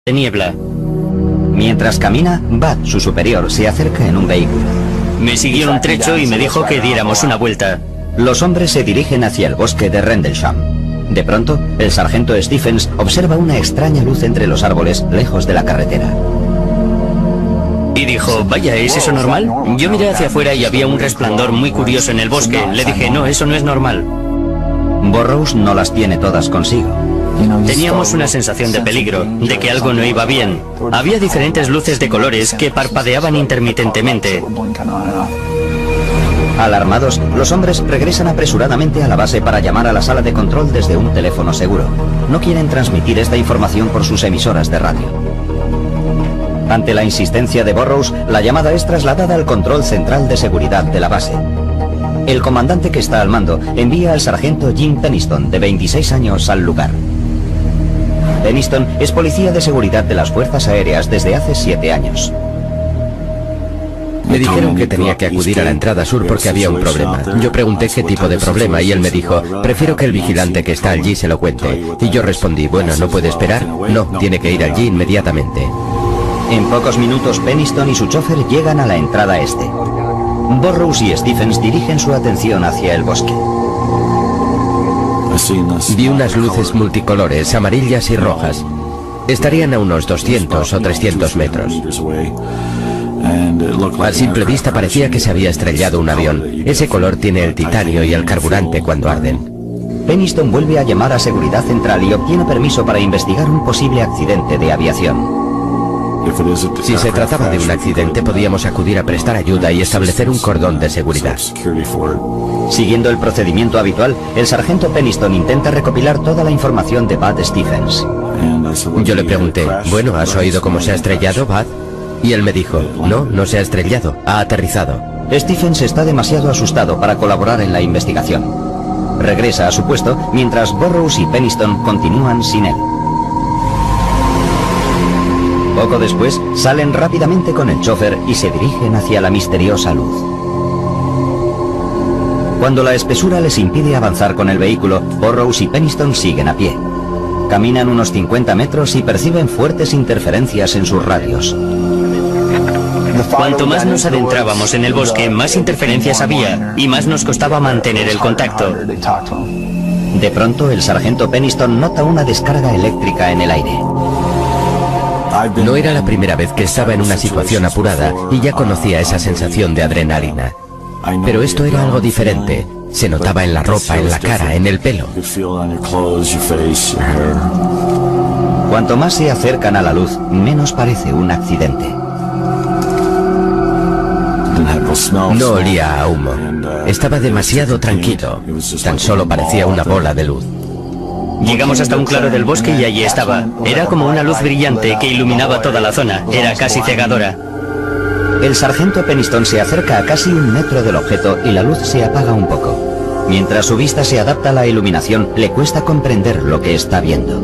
de niebla. Mientras camina, Bud, su superior, se acerca en un vehículo. Me siguió un trecho y me dijo que diéramos una vuelta. Los hombres se dirigen hacia el bosque de Rendlesham. De pronto, el sargento Stephens observa una extraña luz entre los árboles lejos de la carretera. Y dijo, vaya, ¿es eso normal? Yo miré hacia afuera y había un resplandor muy curioso en el bosque. Le dije, no, eso no es normal. Burroughs no las tiene todas consigo. Teníamos una sensación de peligro, de que algo no iba bien. Había diferentes luces de colores que parpadeaban intermitentemente. Alarmados, los hombres regresan apresuradamente a la base para llamar a la sala de control desde un teléfono seguro. No quieren transmitir esta información por sus emisoras de radio. Ante la insistencia de Burroughs, la llamada es trasladada al control central de seguridad de la base. El comandante que está al mando envía al sargento Jim Peniston, de 26 años, al lugar. Peniston es policía de seguridad de las Fuerzas Aéreas desde hace 7 años. Me dijeron que tenía que acudir a la entrada sur porque había un problema. Yo pregunté qué tipo de problema y él me dijo, prefiero que el vigilante que está allí se lo cuente. Y yo respondí, bueno, ¿no puede esperar? No, tiene que ir allí inmediatamente. En pocos minutos, Peniston y su chofer llegan a la entrada este. Burroughs y Stephens dirigen su atención hacia el bosque. Vi unas luces multicolores, amarillas y rojas. Estarían a unos 200 o 300 metros. A simple vista parecía que se había estrellado un avión. Ese color tiene el titanio y el carburante cuando arden. Peniston vuelve a llamar a Seguridad Central y obtiene permiso para investigar un posible accidente de aviación. Si se trataba de un accidente, podíamos acudir a prestar ayuda y establecer un cordón de seguridad. Siguiendo el procedimiento habitual, el sargento Peniston intenta recopilar toda la información de Bud Stephens. Yo le pregunté, bueno, ¿has oído cómo se ha estrellado, Bud? Y él me dijo, no, no se ha estrellado, ha aterrizado. Stephens está demasiado asustado para colaborar en la investigación. Regresa a su puesto mientras Burroughs y Peniston continúan sin él. Poco después, salen rápidamente con el chofer y se dirigen hacia la misteriosa luz. Cuando la espesura les impide avanzar con el vehículo, Burroughs y Peniston siguen a pie. Caminan unos 50 metros y perciben fuertes interferencias en sus radios. Cuanto más nos adentrábamos en el bosque, más interferencias había y más nos costaba mantener el contacto. De pronto, el sargento Peniston nota una descarga eléctrica en el aire. No era la primera vez que estaba en una situación apurada y ya conocía esa sensación de adrenalina. Pero esto era algo diferente. Se notaba en la ropa, en la cara, en el pelo. Cuanto más se acercan a la luz, menos parece un accidente. No olía a humo. Estaba demasiado tranquilo. Tan solo parecía una bola de luz. Llegamos hasta un claro del bosque y allí estaba. Era como una luz brillante que iluminaba toda la zona. Era casi cegadora. El sargento Peniston se acerca a casi 1 metro del objeto y la luz se apaga un poco. Mientras su vista se adapta a la iluminación, le cuesta comprender lo que está viendo.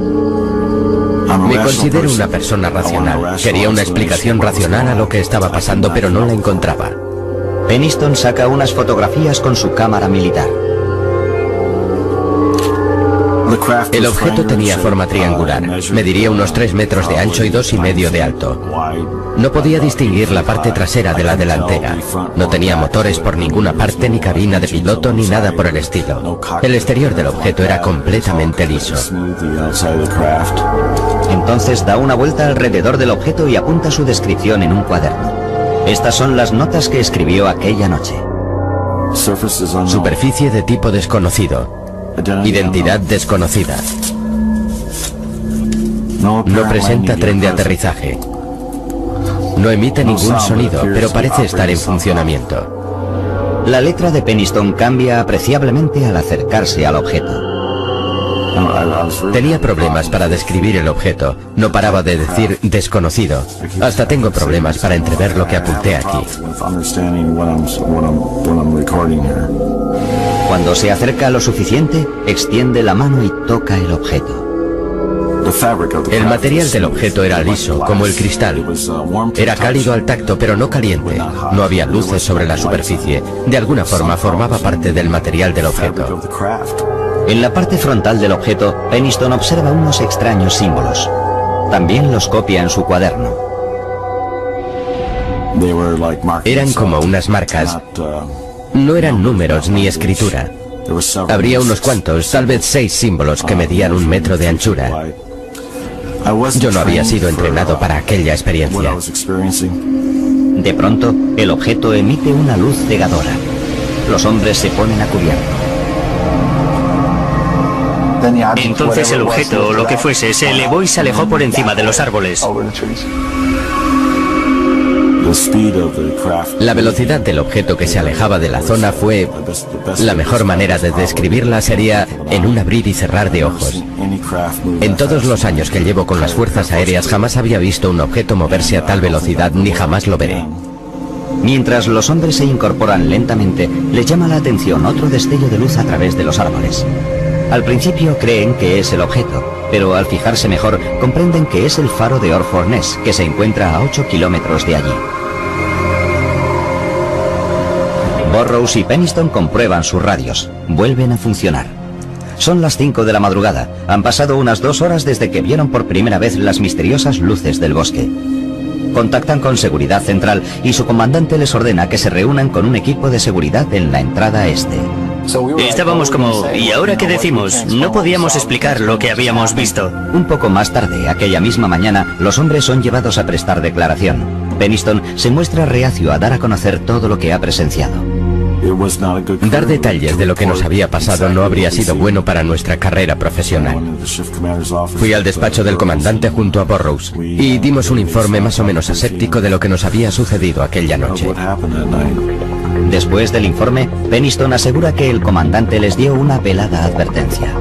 Me considero una persona racional. Quería una explicación racional a lo que estaba pasando, pero no la encontraba. Peniston saca unas fotografías con su cámara militar. El objeto tenía forma triangular, mediría unos 3 metros de ancho y 2,5 de alto. No podía distinguir la parte trasera de la delantera. No tenía motores por ninguna parte, ni cabina de piloto, ni nada por el estilo. El exterior del objeto era completamente liso. Entonces da una vuelta alrededor del objeto y apunta su descripción en un cuaderno. Estas son las notas que escribió aquella noche. Superficie de tipo desconocido. Identidad desconocida. No presenta tren de aterrizaje. No emite ningún sonido, pero parece estar en funcionamiento. La letra de Peniston cambia apreciablemente al acercarse al objeto. Tenía problemas para describir el objeto. No paraba de decir desconocido. Hasta tengo problemas para entrever lo que apunté aquí. Cuando se acerca lo suficiente, extiende la mano y toca el objeto. El material del objeto era liso, como el cristal. Era cálido al tacto, pero no caliente. No había luces sobre la superficie. De alguna forma formaba parte del material del objeto. En la parte frontal del objeto, Peniston observa unos extraños símbolos. También los copia en su cuaderno. Eran como unas marcas. No eran números ni escritura. Habría unos cuantos, tal vez 6 símbolos que medían 1 metro de anchura. Yo no había sido entrenado para aquella experiencia. De pronto, el objeto emite una luz cegadora. Los hombres se ponen a cubierto. Entonces el objeto, o lo que fuese, se elevó y se alejó por encima de los árboles. La velocidad del objeto que se alejaba de la zona fue... La mejor manera de describirla sería en un abrir y cerrar de ojos. En todos los años que llevo con las fuerzas aéreas jamás había visto un objeto moverse a tal velocidad ni jamás lo veré. Mientras los hombres se incorporan lentamente, les llama la atención otro destello de luz a través de los árboles. Al principio creen que es el objeto, pero al fijarse mejor comprenden que es el faro de Orford Ness, que se encuentra a 8 kilómetros de allí. Burroughs y Penniston comprueban sus radios. Vuelven a funcionar. Son las 5 de la madrugada. Han pasado unas 2 horas desde que vieron por primera vez las misteriosas luces del bosque. Contactan con Seguridad Central y su comandante les ordena que se reúnan con un equipo de seguridad en la entrada este. Estábamos como, ¿y ahora qué decimos? No podíamos explicar lo que habíamos visto. Un poco más tarde, aquella misma mañana, los hombres son llevados a prestar declaración. Penniston se muestra reacio a dar a conocer todo lo que ha presenciado. Dar detalles de lo que nos había pasado no habría sido bueno para nuestra carrera profesional. Fui al despacho del comandante junto a Burroughs y dimos un informe más o menos aséptico de lo que nos había sucedido aquella noche. Después del informe, Penniston asegura que el comandante les dio una velada advertencia.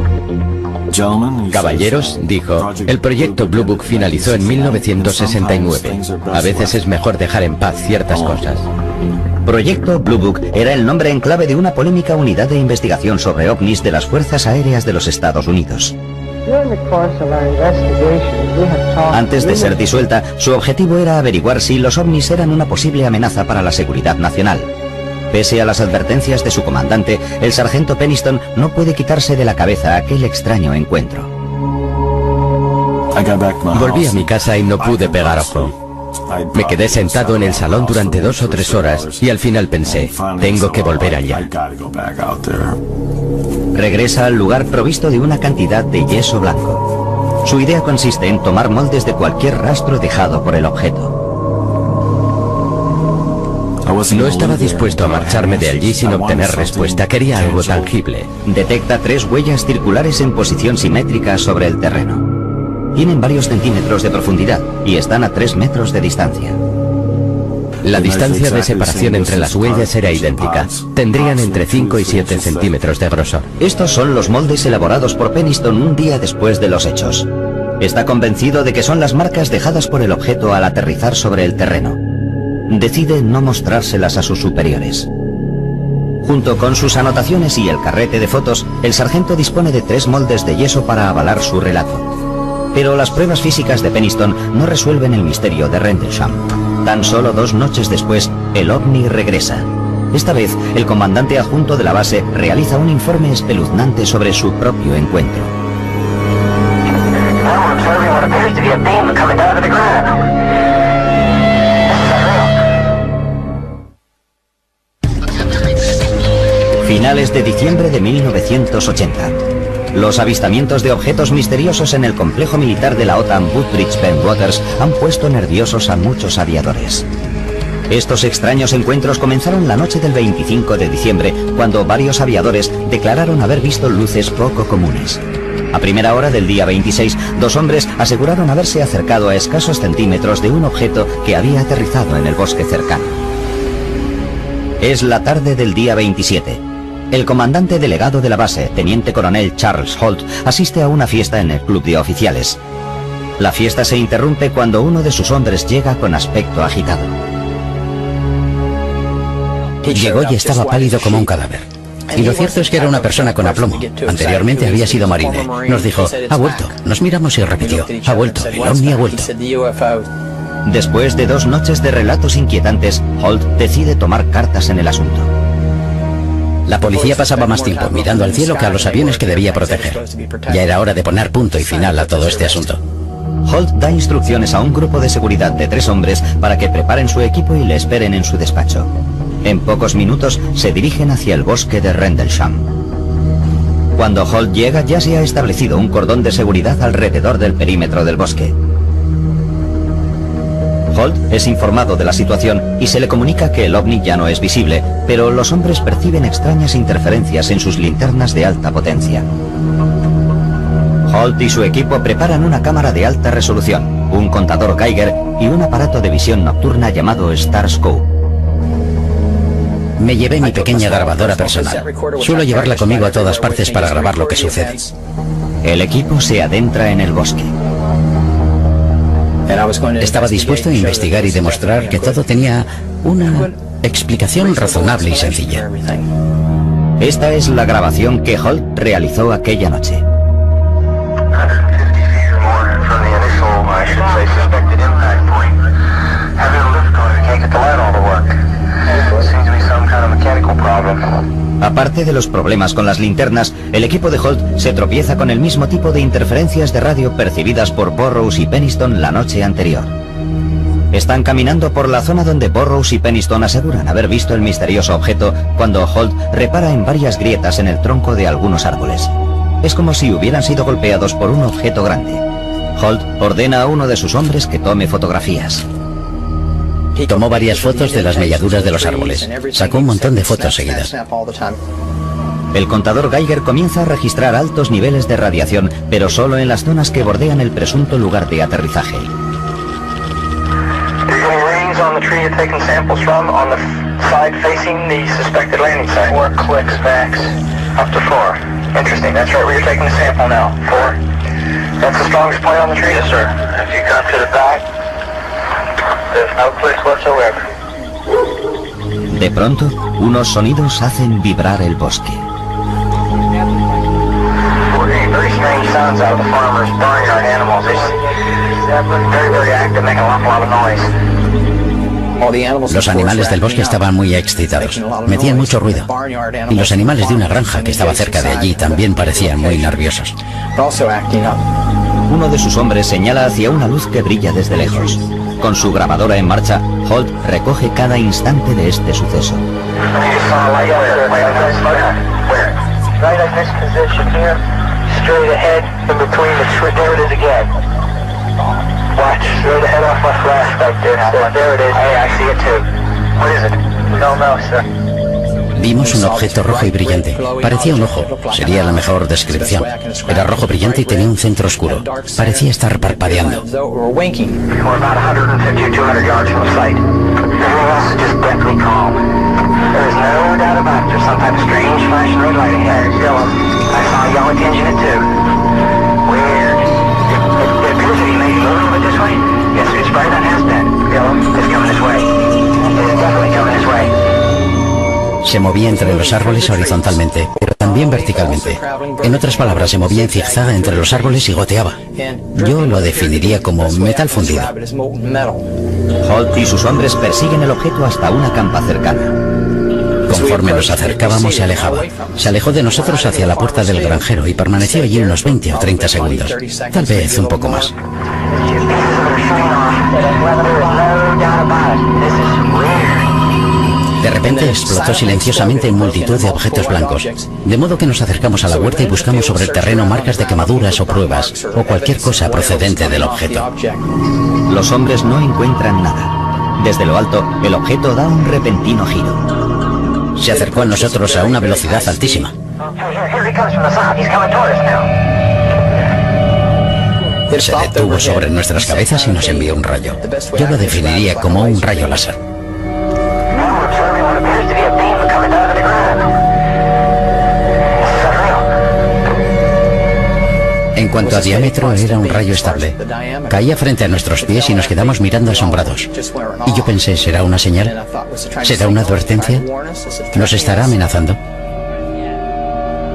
Caballeros, dijo, el proyecto Blue Book finalizó en 1969. A veces es mejor dejar en paz ciertas cosas. Proyecto Blue Book era el nombre en clave de una polémica unidad de investigación sobre ovnis de las Fuerzas Aéreas de los Estados Unidos. Antes de ser disuelta, su objetivo era averiguar si los ovnis eran una posible amenaza para la seguridad nacional. Pese a las advertencias de su comandante, el sargento Penniston no puede quitarse de la cabeza aquel extraño encuentro. Volví a mi casa y no pude pegar ojo. Me quedé sentado en el salón durante 2 o 3 horas y al final pensé, tengo que volver allá. Regresa al lugar provisto de una cantidad de yeso blanco. Su idea consiste en tomar moldes de cualquier rastro dejado por el objeto. No estaba dispuesto a marcharme de allí sin obtener respuesta, quería algo tangible. Detecta 3 huellas circulares en posición simétrica sobre el terreno. Tienen varios centímetros de profundidad y están a 3 metros de distancia. La distancia de separación entre las huellas era idéntica. Tendrían entre 5 y 7 centímetros de grosor. Estos son los moldes elaborados por Penniston un día después de los hechos. Está convencido de que son las marcas dejadas por el objeto al aterrizar sobre el terreno. Decide no mostrárselas a sus superiores. Junto con sus anotaciones y el carrete de fotos, el sargento dispone de 3 moldes de yeso para avalar su relato. Pero las pruebas físicas de Penniston no resuelven el misterio de Rendlesham. Tan solo 2 noches después, el ovni regresa. Esta vez, el comandante adjunto de la base realiza un informe espeluznante sobre su propio encuentro. Finales de diciembre de 1980. Los avistamientos de objetos misteriosos en el complejo militar de la OTAN Woodbridge-Bentwaters han puesto nerviosos a muchos aviadores. Estos extraños encuentros comenzaron la noche del 25 de diciembre, cuando varios aviadores declararon haber visto luces poco comunes. A primera hora del día 26, 2 hombres aseguraron haberse acercado a escasos centímetros de un objeto que había aterrizado en el bosque cercano. Es la tarde del día 27. El comandante delegado de la base, teniente coronel Charles Holt, asiste a una fiesta en el club de oficiales. La fiesta se interrumpe cuando uno de sus hombres llega con aspecto agitado. Llegó y estaba pálido como un cadáver. Y lo cierto es que era una persona con aplomo. Anteriormente había sido marine. Nos dijo, ha vuelto. Nos miramos y repitió, ha vuelto, el ovni ha vuelto. Después de 2 noches de relatos inquietantes, Holt decide tomar cartas en el asunto. La policía pasaba más tiempo mirando al cielo que a los aviones que debía proteger. Ya era hora de poner punto y final a todo este asunto. Holt da instrucciones a un grupo de seguridad de 3 hombres para que preparen su equipo y le esperen en su despacho. En pocos minutos se dirigen hacia el bosque de Rendlesham. Cuando Holt llega, ya se ha establecido un cordón de seguridad alrededor del perímetro del bosque. Holt es informado de la situación y se le comunica que el ovni ya no es visible, pero los hombres perciben extrañas interferencias en sus linternas de alta potencia. Holt y su equipo preparan una cámara de alta resolución, un contador Geiger y un aparato de visión nocturna llamado Starscope. Me llevé mi pequeña grabadora personal. Suelo llevarla conmigo a todas partes para grabar lo que sucede. El equipo se adentra en el bosque. Estaba dispuesto a investigar y demostrar que todo tenía una explicación razonable y sencilla. Esta es la grabación que Holt realizó aquella noche. Aparte de los problemas con las linternas, el equipo de Holt se tropieza con el mismo tipo de interferencias de radio percibidas por Burroughs y Penniston la noche anterior. Están caminando por la zona donde Burroughs y Penniston aseguran haber visto el misterioso objeto cuando Holt repara en varias grietas en el tronco de algunos árboles. Es como si hubieran sido golpeados por un objeto grande. Holt ordena a uno de sus hombres que tome fotografías. Tomó varias fotos de las melladuras de los árboles. Sacó un montón de fotos seguidas. El contador Geiger comienza a registrar altos niveles de radiación, pero solo en las zonas que bordean el presunto lugar de aterrizaje. De pronto, unos sonidos hacen vibrar el bosque. Los animales del bosque estaban muy excitados. Metían mucho ruido. Y los animales de una granja que estaba cerca de allí también parecían muy nerviosos. Uno de sus hombres señala hacia una luz que brilla desde lejos. Con su grabadora en marcha, Holt recoge cada instante de este suceso. Vimos un objeto rojo y brillante. Parecía un ojo. Sería la mejor descripción. Era rojo brillante y tenía un centro oscuro. Parecía estar parpadeando. Se movía entre los árboles horizontalmente, pero también verticalmente. En otras palabras, se movía en zigzag entre los árboles y goteaba. Yo lo definiría como metal fundido. Holt y sus hombres persiguen el objeto hasta una campa cercana. Conforme nos acercábamos, se alejaba. Se alejó de nosotros hacia la puerta del granjero y permaneció allí unos 20 o 30 segundos. Tal vez un poco más. De repente explotó silenciosamente en multitud de objetos blancos, de modo que nos acercamos a la huerta y buscamos sobre el terreno marcas de quemaduras o pruebas, o cualquier cosa procedente del objeto. Los hombres no encuentran nada. Desde lo alto, el objeto da un repentino giro. Se acercó a nosotros a una velocidad altísima. Se detuvo sobre nuestras cabezas y nos envió un rayo. Yo lo definiría como un rayo láser. En cuanto a diámetro, era un rayo estable. Caía frente a nuestros pies y nos quedamos mirando asombrados. Y yo pensé, ¿será una señal? ¿Será una advertencia? ¿Nos estará amenazando?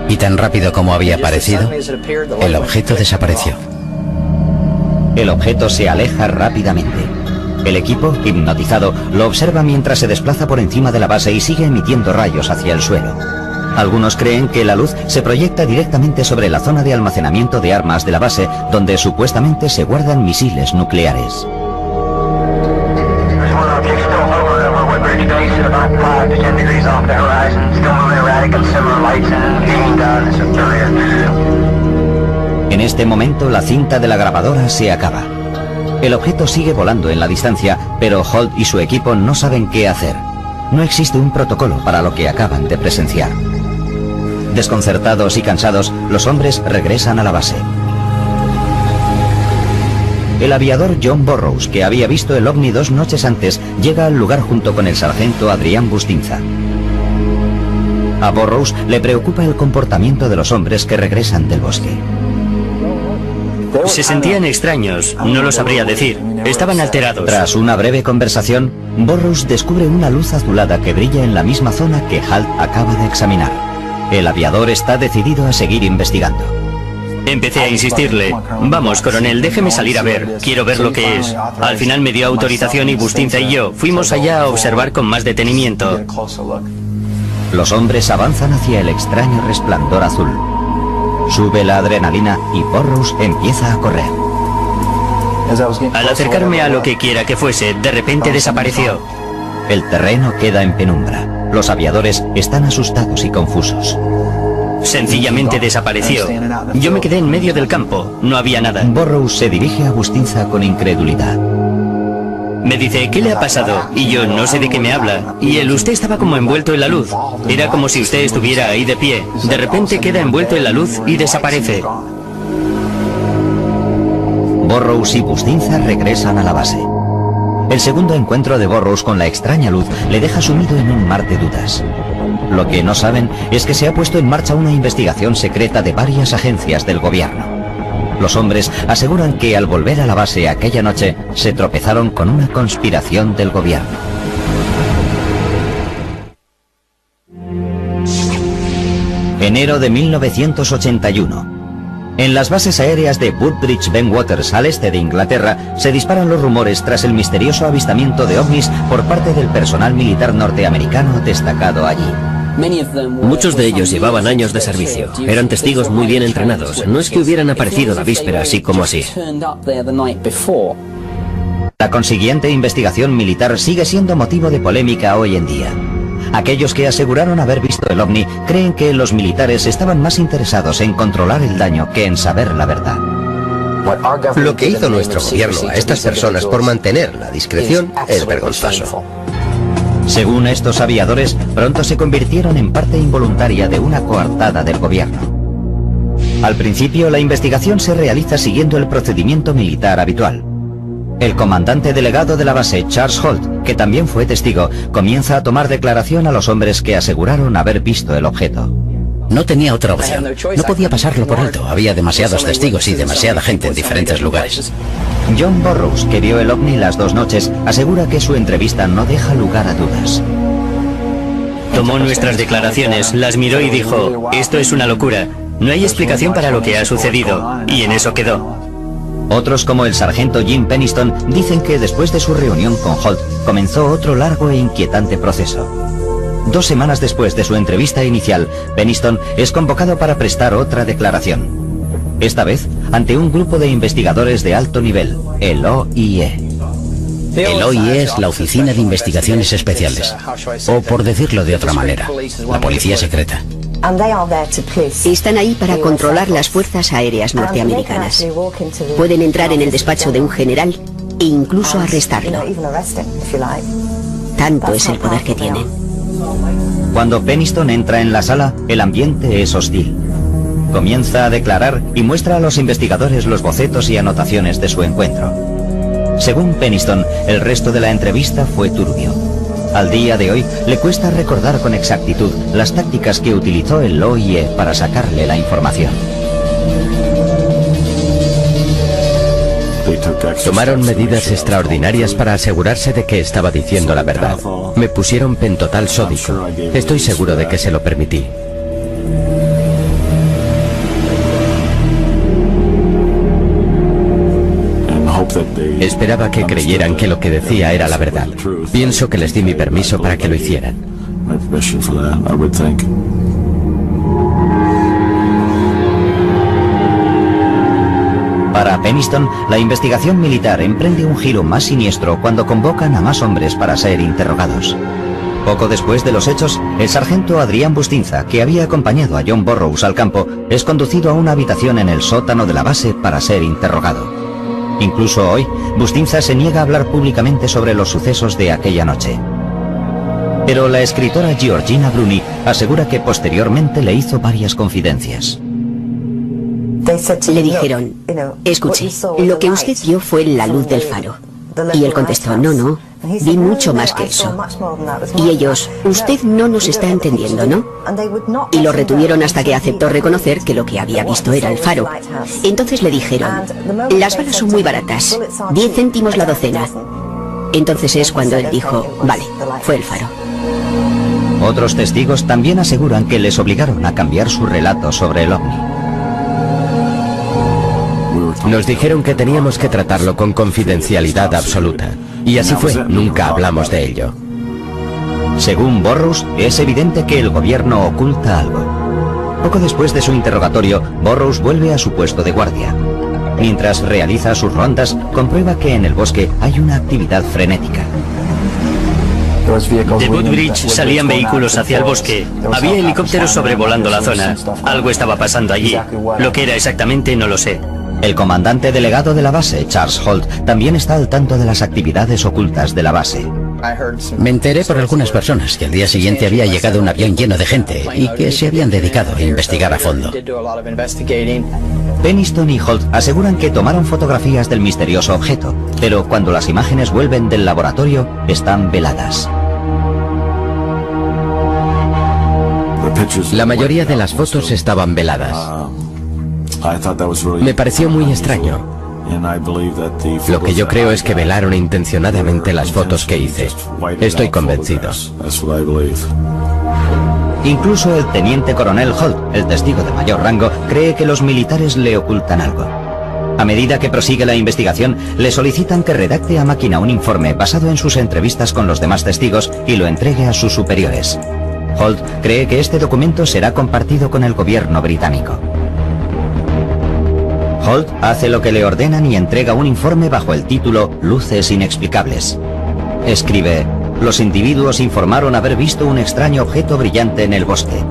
Y tan rápido como había aparecido, el objeto desapareció. El objeto se aleja rápidamente. El equipo, hipnotizado, lo observa mientras se desplaza por encima de la base y sigue emitiendo rayos hacia el suelo. Algunos creen que la luz se proyecta directamente sobre la zona de almacenamiento de armas de la base, donde supuestamente se guardan misiles nucleares. En este momento la cinta de la grabadora se acaba. El objeto sigue volando en la distancia, pero Holt y su equipo no saben qué hacer. No existe un protocolo para lo que acaban de presenciar. Desconcertados y cansados, los hombres regresan a la base. El aviador John Burroughs, que había visto el ovni 2 noches antes, llega al lugar junto con el sargento Adrián Bustinza. A Burroughs le preocupa el comportamiento de los hombres que regresan del bosque. Se sentían extraños, no lo sabría decir. Estaban alterados. Tras una breve conversación, Burroughs descubre una luz azulada que brilla en la misma zona que Halt acaba de examinar. El aviador está decidido a seguir investigando. Empecé a insistirle. Vamos, coronel, déjeme salir a ver. Quiero ver lo que es. Al final me dio autorización y Bustinza y yo fuimos allá a observar con más detenimiento. Los hombres avanzan hacia el extraño resplandor azul. Sube la adrenalina y Burroughs empieza a correr. Al acercarme a lo que quiera que fuese, de repente desapareció. El terreno queda en penumbra. Los aviadores están asustados y confusos. Sencillamente desapareció. Yo me quedé en medio del campo, no había nada. Burroughs se dirige a Bustinza con incredulidad. Me dice, ¿qué le ha pasado? Y yo, no sé de qué me habla. Y él, usted estaba como envuelto en la luz. Era como si usted estuviera ahí de pie. De repente queda envuelto en la luz y desaparece. Burroughs y Bustinza regresan a la base. El segundo encuentro de Burroughs con la extraña luz le deja sumido en un mar de dudas. Lo que no saben es que se ha puesto en marcha una investigación secreta de varias agencias del gobierno. Los hombres aseguran que al volver a la base aquella noche se tropezaron con una conspiración del gobierno. Enero de 1981. En las bases aéreas de Woodbridge Ben Waters, al este de Inglaterra, se disparan los rumores tras el misterioso avistamiento de ovnis por parte del personal militar norteamericano destacado allí. Muchos de ellos llevaban años de servicio. Eran testigos muy bien entrenados. No es que hubieran aparecido la víspera así como así. La consiguiente investigación militar sigue siendo motivo de polémica hoy en día. Aquellos que aseguraron haber visto el ovni creen que los militares estaban más interesados en controlar el daño que en saber la verdad. Lo que hizo nuestro gobierno a estas personas por mantener la discreción es vergonzoso. Según estos aviadores, pronto se convirtieron en parte involuntaria de una coartada del gobierno. Al principio, la investigación se realiza siguiendo el procedimiento militar habitual. El comandante delegado de la base, Charles Holt, que también fue testigo, comienza a tomar declaración a los hombres que aseguraron haber visto el objeto. No tenía otra opción. No podía pasarlo por alto. Había demasiados testigos y demasiada gente en diferentes lugares. John Burroughs, que vio el ovni las 2 noches, asegura que su entrevista no deja lugar a dudas. Tomó nuestras declaraciones, las miró y dijo, esto es una locura. No hay explicación para lo que ha sucedido. Y en eso quedó. Otros, como el sargento Jim Penniston, dicen que después de su reunión con Holt, comenzó otro largo e inquietante proceso. 2 semanas después de su entrevista inicial, Penniston es convocado para prestar otra declaración. Esta vez, ante un grupo de investigadores de alto nivel, el OIE. El OIE es la Oficina de Investigaciones Especiales, o por decirlo de otra manera, la policía secreta. Están ahí para controlar las fuerzas aéreas norteamericanas. Pueden entrar en el despacho de un general e incluso arrestarlo. Tanto es el poder que tienen. Cuando Penniston entra en la sala, el ambiente es hostil. Comienza a declarar y muestra a los investigadores los bocetos y anotaciones de su encuentro. Según Penniston, el resto de la entrevista fue turbio. Al día de hoy, le cuesta recordar con exactitud las tácticas que utilizó el OIE para sacarle la información. Tomaron medidas extraordinarias para asegurarse de que estaba diciendo la verdad. Me pusieron pentotal sódico. Estoy seguro de que se lo permití. Esperaba que creyeran que lo que decía era la verdad. Pienso que les di mi permiso para que lo hicieran. Para Peniston, la investigación militar emprende un giro más siniestro cuando convocan a más hombres para ser interrogados. Poco después de los hechos, el sargento Adrián Bustinza, que había acompañado a John Burroughs al campo, es conducido a una habitación en el sótano de la base para ser interrogado. Incluso hoy, Bustinza se niega a hablar públicamente sobre los sucesos de aquella noche. Pero la escritora Georgina Bruni asegura que posteriormente le hizo varias confidencias. Le dijeron, escuche, lo que usted vio fue la luz del faro. Y él contestó, no, vi mucho más que eso. Y ellos, usted no nos está entendiendo, ¿no? Y lo retuvieron hasta que aceptó reconocer que lo que había visto era el faro. Entonces le dijeron, las balas son muy baratas, 10 céntimos la docena. Entonces es cuando él dijo, vale, fue el faro. Otros testigos también aseguran que les obligaron a cambiar su relato sobre el ovni. Nos dijeron que teníamos que tratarlo con confidencialidad absoluta. Y así fue, nunca hablamos de ello. Según Burroughs, es evidente que el gobierno oculta algo. Poco después de su interrogatorio, Burroughs vuelve a su puesto de guardia. Mientras realiza sus rondas, comprueba que en el bosque hay una actividad frenética. De Woodbridge salían vehículos hacia el bosque. Había helicópteros sobrevolando la zona. Algo estaba pasando allí. Lo que era exactamente no lo sé. El comandante delegado de la base, Charles Holt, también está al tanto de las actividades ocultas de la base. Me enteré por algunas personas que al día siguiente había llegado un avión lleno de gente y que se habían dedicado a investigar a fondo. Peniston y Holt aseguran que tomaron fotografías del misterioso objeto, pero cuando las imágenes vuelven del laboratorio, están veladas. La mayoría de las fotos estaban veladas. Me pareció muy extraño. Lo que yo creo es que velaron intencionadamente las fotos que hice. Estoy convencido. Incluso el teniente coronel Holt, el testigo de mayor rango, cree que los militares le ocultan algo. A medida que prosigue la investigación, le solicitan que redacte a máquina un informe basado en sus entrevistas con los demás testigos y lo entregue a sus superiores. Holt cree que este documento será compartido con el gobierno británico. Holt hace lo que le ordenan y entrega un informe bajo el título Luces Inexplicables. Escribe, los individuos informaron haber visto un extraño objeto brillante en el bosque.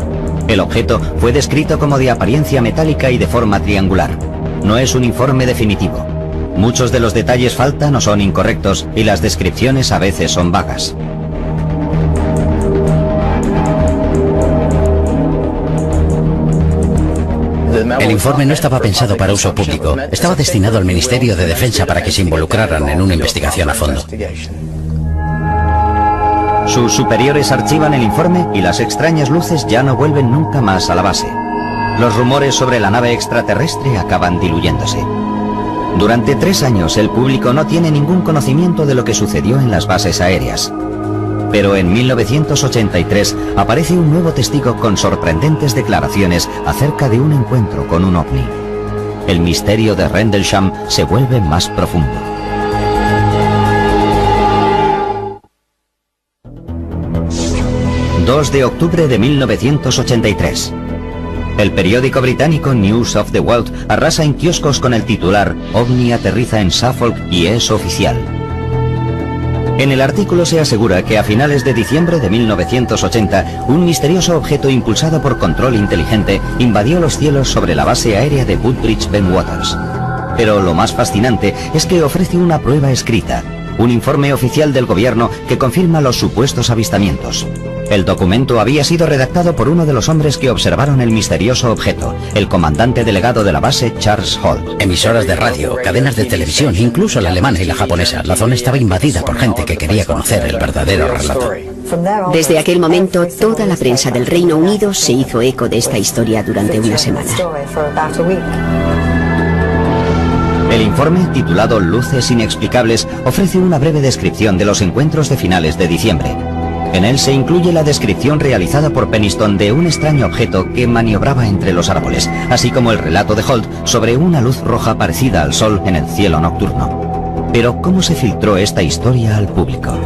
El objeto fue descrito como de apariencia metálica y de forma triangular. No es un informe definitivo. Muchos de los detalles faltan o son incorrectos y las descripciones a veces son vagas. El informe no estaba pensado para uso público. Estaba destinado al Ministerio de Defensa para que se involucraran en una investigación a fondo. Sus superiores archivan el informe y las extrañas luces ya no vuelven nunca más a la base. Los rumores sobre la nave extraterrestre acaban diluyéndose. Durante 3 años el público no tiene ningún conocimiento de lo que sucedió en las bases aéreas. Pero en 1983 aparece un nuevo testigo con sorprendentes declaraciones acerca de un encuentro con un ovni. El misterio de Rendlesham se vuelve más profundo. ...2 de octubre de 1983. El periódico británico News of the World arrasa en kioscos con el titular «OVNI aterriza en Suffolk y es oficial». En el artículo se asegura que a finales de diciembre de 1980, un misterioso objeto impulsado por control inteligente invadió los cielos sobre la base aérea de Woodbridge Bentwaters. Pero lo más fascinante es que ofrece una prueba escrita, un informe oficial del gobierno que confirma los supuestos avistamientos. El documento había sido redactado por uno de los hombres que observaron el misterioso objeto, el comandante delegado de la base, Charles Holt. Emisoras de radio, cadenas de televisión, incluso la alemana y la japonesa. La zona estaba invadida por gente que quería conocer el verdadero relato. Desde aquel momento, toda la prensa del Reino Unido se hizo eco de esta historia durante una semana. El informe, titulado Luces Inexplicables, ofrece una breve descripción de los encuentros de finales de diciembre. En él se incluye la descripción realizada por Peniston de un extraño objeto que maniobraba entre los árboles, así como el relato de Holt sobre una luz roja parecida al sol en el cielo nocturno. Pero, ¿cómo se filtró esta historia al público?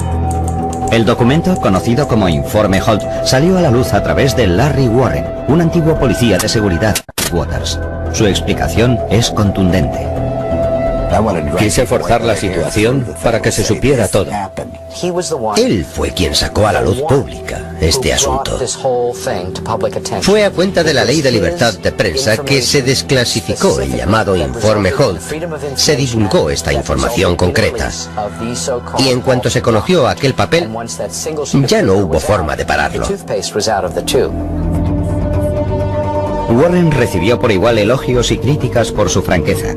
El documento, conocido como Informe Holt, salió a la luz a través de Larry Warren, un antiguo policía de seguridad de Waters. Su explicación es contundente. Quise forzar la situación para que se supiera todo. Él fue quien sacó a la luz pública este asunto. Fue a cuenta de la Ley de Libertad de Prensa que se desclasificó el llamado Informe Holt. Se divulgó esta información concreta. Y en cuanto se conoció aquel papel, ya no hubo forma de pararlo. Warren recibió por igual elogios y críticas por su franqueza.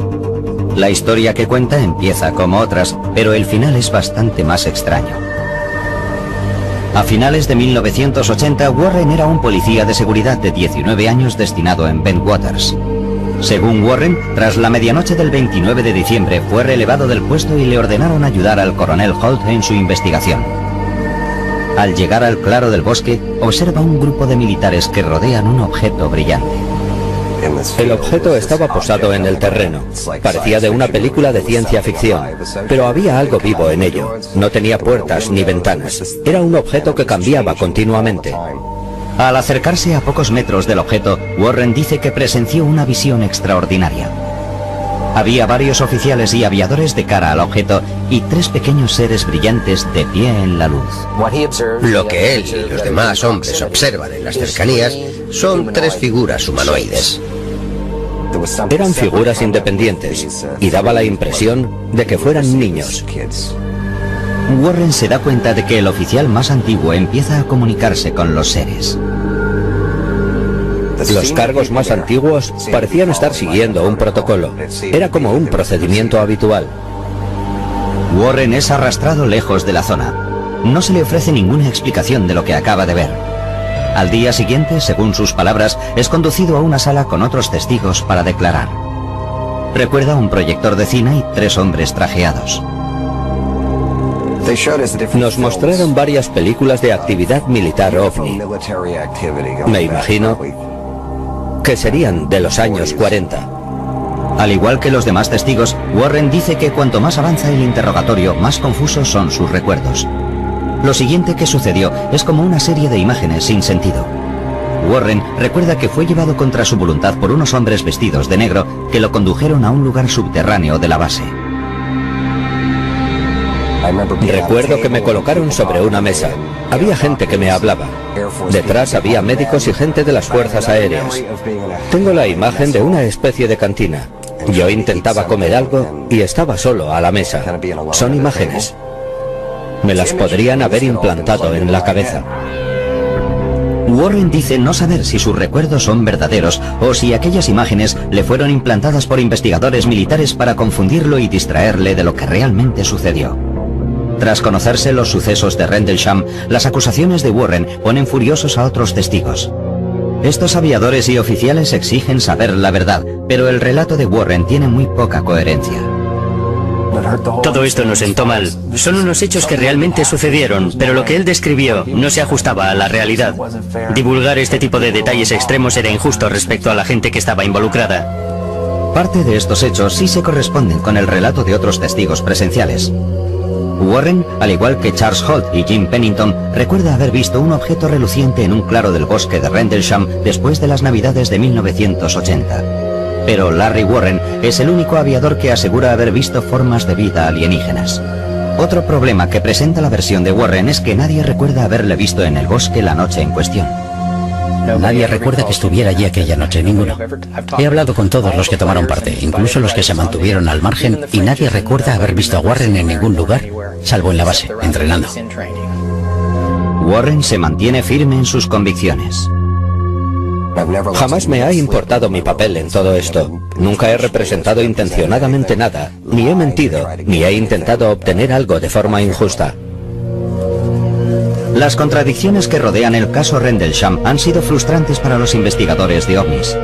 La historia que cuenta empieza como otras, pero el final es bastante más extraño. A finales de 1980, Warren era un policía de seguridad de 19 años destinado en Bentwaters. Según Warren, tras la medianoche del 29 de diciembre fue relevado del puesto y le ordenaron ayudar al coronel Holt en su investigación. Al llegar al claro del bosque, observa un grupo de militares que rodean un objeto brillante. El objeto estaba posado en el terreno. Parecía de una película de ciencia ficción, pero había algo vivo en ello. No tenía puertas ni ventanas. Era un objeto que cambiaba continuamente. Al acercarse a pocos metros del objeto, Warren dice que presenció una visión extraordinaria. Había varios oficiales y aviadores de cara al objeto y 3 pequeños seres brillantes de pie en la luz. Lo que él y los demás hombres observan en las cercanías son 3 figuras humanoides. Eran figuras independientes y daba la impresión de que fueran niños. Warren se da cuenta de que el oficial más antiguo empieza a comunicarse con los seres. Los cargos más antiguos parecían estar siguiendo un protocolo. Era como un procedimiento habitual. Warren es arrastrado lejos de la zona. No se le ofrece ninguna explicación de lo que acaba de ver. Al día siguiente, según sus palabras, es conducido a una sala con otros testigos para declarar. Recuerda un proyector de cine y 3 hombres trajeados. Nos mostraron varias películas de actividad militar ovni. Me imagino que serían de los años 40. Al igual que los demás testigos, Warren dice que cuanto más avanza el interrogatorio, más confusos son sus recuerdos. Lo siguiente que sucedió es como una serie de imágenes sin sentido. Warren recuerda que fue llevado contra su voluntad por unos hombres vestidos de negro que lo condujeron a un lugar subterráneo de la base. Recuerdo que me colocaron sobre una mesa. Había gente que me hablaba. Detrás había médicos y gente de las fuerzas aéreas. Tengo la imagen de una especie de cantina. Yo intentaba comer algo y estaba solo a la mesa. Son imágenes. Me las podrían haber implantado en la cabeza. Warren dice no saber si sus recuerdos son verdaderos o si aquellas imágenes le fueron implantadas por investigadores militares para confundirlo y distraerle de lo que realmente sucedió. Tras conocerse los sucesos de Rendlesham, las acusaciones de Warren ponen furiosos a otros testigos. Estos aviadores y oficiales exigen saber la verdad, pero el relato de Warren tiene muy poca coherencia. Todo esto nos sentó mal. Son unos hechos que realmente sucedieron, pero lo que él describió no se ajustaba a la realidad. Divulgar este tipo de detalles extremos era injusto respecto a la gente que estaba involucrada. Parte de estos hechos sí se corresponden con el relato de otros testigos presenciales. Warren, al igual que Charles Holt y Jim Pennington, recuerda haber visto un objeto reluciente en un claro del bosque de Rendlesham después de las Navidades de 1980. Pero Larry Warren es el único aviador que asegura haber visto formas de vida alienígenas. Otro problema que presenta la versión de Warren es que nadie recuerda haberle visto en el bosque la noche en cuestión. Nadie recuerda que estuviera allí aquella noche, ninguno. He hablado con todos los que tomaron parte, incluso los que se mantuvieron al margen, y nadie recuerda haber visto a Warren en ningún lugar, salvo en la base, entrenando. Warren se mantiene firme en sus convicciones. Jamás me ha importado mi papel en todo esto. Nunca he representado intencionadamente nada, ni he mentido, ni he intentado obtener algo de forma injusta. Las contradicciones que rodean el caso Rendlesham han sido frustrantes para los investigadores de ovnis.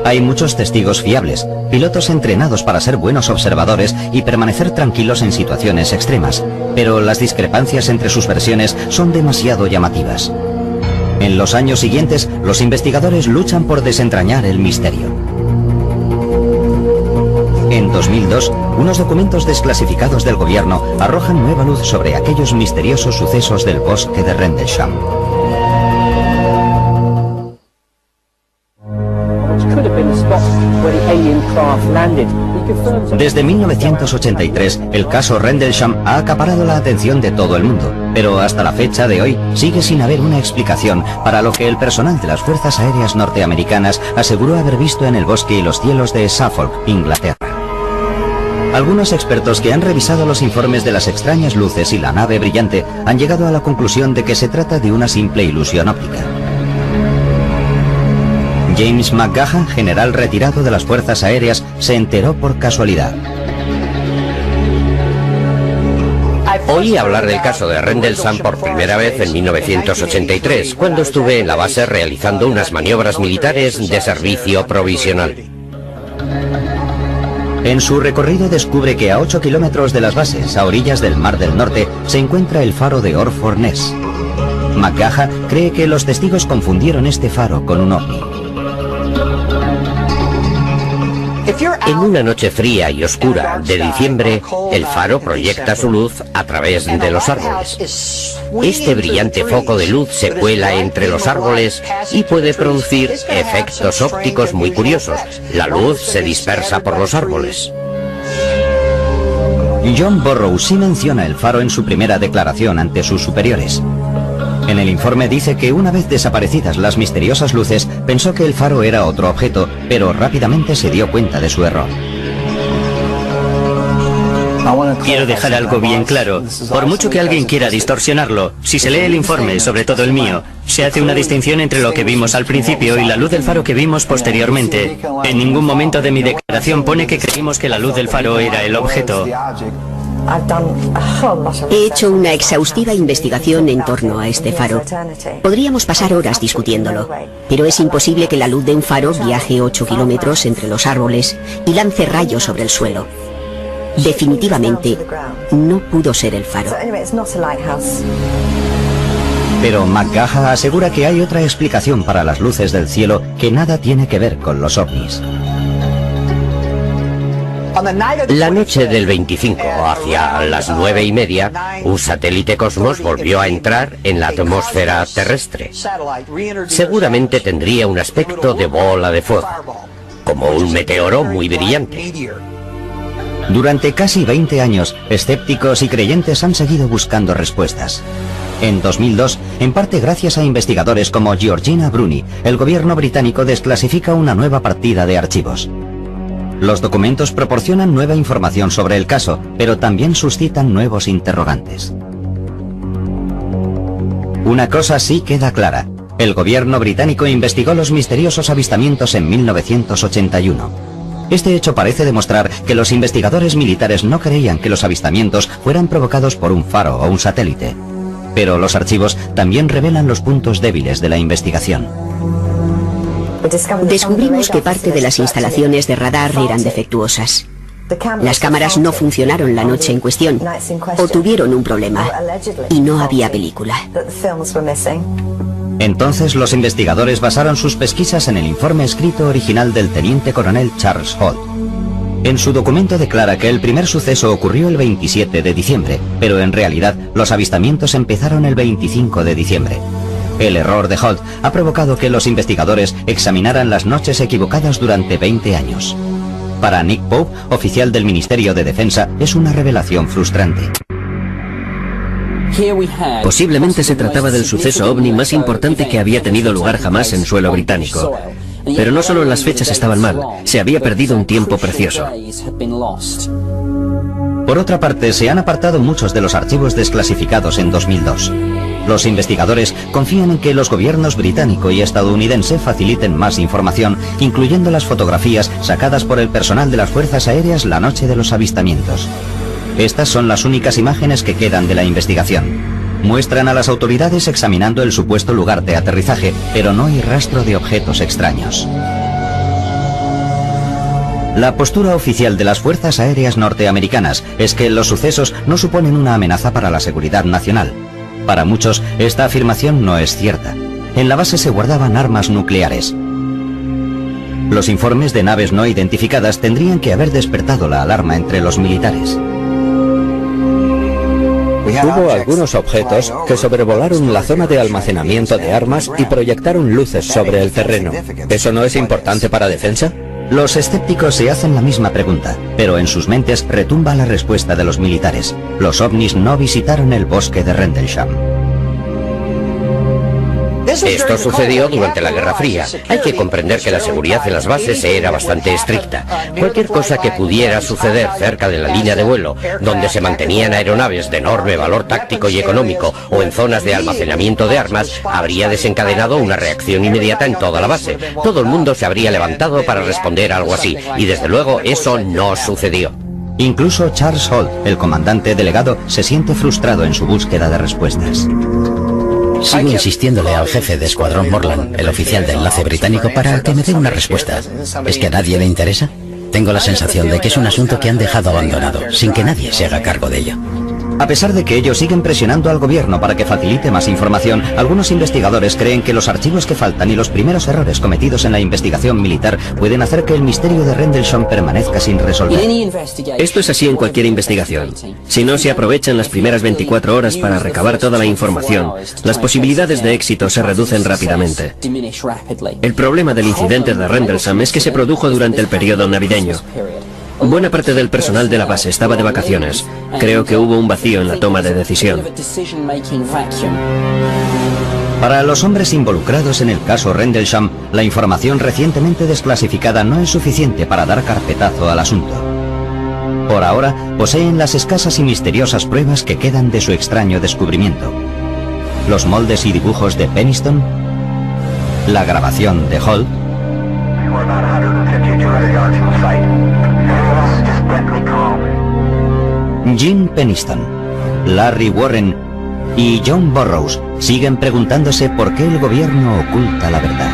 Hay muchos testigos fiables, pilotos entrenados para ser buenos observadores y permanecer tranquilos en situaciones extremas, pero las discrepancias entre sus versiones son demasiado llamativas. En los años siguientes, los investigadores luchan por desentrañar el misterio. En 2002, unos documentos desclasificados del gobierno arrojan nueva luz sobre aquellos misteriosos sucesos del bosque de Rendlesham. Could have been the spot where the alien craft landed. Desde 1983, el caso Rendlesham ha acaparado la atención de todo el mundo, pero hasta la fecha de hoy sigue sin haber una explicación para lo que el personal de las Fuerzas Aéreas norteamericanas aseguró haber visto en el bosque y los cielos de Suffolk, Inglaterra. Algunos expertos que han revisado los informes de las extrañas luces y la nave brillante han llegado a la conclusión de que se trata de una simple ilusión óptica. James McGahan, general retirado de las Fuerzas Aéreas, se enteró por casualidad. Oí hablar del caso de Rendlesham por primera vez en 1983, cuando estuve en la base realizando unas maniobras militares de servicio provisional. En su recorrido descubre que a 8 kilómetros de las bases, a orillas del Mar del Norte, se encuentra el faro de Orford Ness. McGahan cree que los testigos confundieron este faro con un ovni. En una noche fría y oscura de diciembre, el faro proyecta su luz a través de los árboles. Este brillante foco de luz se cuela entre los árboles y puede producir efectos ópticos muy curiosos. La luz se dispersa por los árboles. John Burroughs sí menciona el faro en su primera declaración ante sus superiores. En el informe dice que una vez desaparecidas las misteriosas luces, pensó que el faro era otro objeto, pero rápidamente se dio cuenta de su error. Quiero dejar algo bien claro. Por mucho que alguien quiera distorsionarlo, si se lee el informe, sobre todo el mío, se hace una distinción entre lo que vimos al principio y la luz del faro que vimos posteriormente. En ningún momento de mi declaración pone que creímos que la luz del faro era el objeto. He hecho una exhaustiva investigación en torno a este faro. Podríamos pasar horas discutiéndolo, pero es imposible que la luz de un faro viaje 8 kilómetros entre los árboles y lance rayos sobre el suelo. Definitivamente, no pudo ser el faro. Pero McGahan asegura que hay otra explicación para las luces del cielo que nada tiene que ver con los ovnis. La noche del 25, hacia las 9:30, un satélite Cosmos volvió a entrar en la atmósfera terrestre. Seguramente tendría un aspecto de bola de fuego, como un meteoro muy brillante. Durante casi 20 años, escépticos y creyentes han seguido buscando respuestas. En 2002, en parte gracias a investigadores como Georgina Bruni, el gobierno británico desclasifica una nueva partida de archivos. Los documentos proporcionan nueva información sobre el caso, pero también suscitan nuevos interrogantes. Una cosa sí queda clara. El gobierno británico investigó los misteriosos avistamientos en 1981. Este hecho parece demostrar que los investigadores militares no creían que los avistamientos fueran provocados por un faro o un satélite. Pero los archivos también revelan los puntos débiles de la investigación. Descubrimos que parte de las instalaciones de radar eran defectuosas. Las cámaras no funcionaron la noche en cuestión, o tuvieron un problema, y no había película. Entonces los investigadores basaron sus pesquisas en el informe escrito original del teniente coronel Charles Holt. En su documento declara que el primer suceso ocurrió el 27 de diciembre, pero en realidad los avistamientos empezaron el 25 de diciembre. El error de Holt ha provocado que los investigadores examinaran las noches equivocadas durante 20 años. Para Nick Pope, oficial del Ministerio de Defensa, es una revelación frustrante. Posiblemente se trataba del suceso ovni más importante que había tenido lugar jamás en suelo británico. Pero no solo las fechas estaban mal, se había perdido un tiempo precioso. Por otra parte, se han apartado muchos de los archivos desclasificados en 2002. Los investigadores confían en que los gobiernos británico y estadounidense faciliten más información, incluyendo las fotografías sacadas por el personal de las Fuerzas Aéreas la noche de los avistamientos. Estas son las únicas imágenes que quedan de la investigación. Muestran a las autoridades examinando el supuesto lugar de aterrizaje, pero no hay rastro de objetos extraños. La postura oficial de las Fuerzas Aéreas norteamericanas es que los sucesos no suponen una amenaza para la seguridad nacional. Para muchos, esta afirmación no es cierta. En la base se guardaban armas nucleares. Los informes de naves no identificadas tendrían que haber despertado la alarma entre los militares. Hubo algunos objetos que sobrevolaron la zona de almacenamiento de armas y proyectaron luces sobre el terreno. ¿Eso no es importante para defensa? Los escépticos se hacen la misma pregunta, pero en sus mentes retumba la respuesta de los militares. Los ovnis no visitaron el bosque de Rendlesham. Esto sucedió durante la Guerra Fría. Hay que comprender que la seguridad en las bases era bastante estricta. Cualquier cosa que pudiera suceder cerca de la línea de vuelo, donde se mantenían aeronaves de enorme valor táctico y económico, o en zonas de almacenamiento de armas, habría desencadenado una reacción inmediata en toda la base. Todo el mundo se habría levantado para responder a algo así, y desde luego eso no sucedió. Incluso Charles Holt, el comandante delegado, se siente frustrado en su búsqueda de respuestas. Sigo insistiéndole al jefe de escuadrón Morland, el oficial de enlace británico, para que me dé una respuesta. ¿Es que a nadie le interesa? Tengo la sensación de que es un asunto que han dejado abandonado, sin que nadie se haga cargo de ello. A pesar de que ellos siguen presionando al gobierno para que facilite más información, algunos investigadores creen que los archivos que faltan y los primeros errores cometidos en la investigación militar pueden hacer que el misterio de Rendlesham permanezca sin resolver. Esto es así en cualquier investigación. Si no se aprovechan las primeras 24 horas para recabar toda la información, las posibilidades de éxito se reducen rápidamente. El problema del incidente de Rendlesham es que se produjo durante el periodo navideño. Buena parte del personal de la base estaba de vacaciones. Creo que hubo un vacío en la toma de decisión. Para los hombres involucrados en el caso Rendlesham, la información recientemente desclasificada no es suficiente para dar carpetazo al asunto. Por ahora, poseen las escasas y misteriosas pruebas que quedan de su extraño descubrimiento. Los moldes y dibujos de Peniston, la grabación de Holt, Jim Peniston, Larry Warren y John Burroughs siguen preguntándose por qué el gobierno oculta la verdad.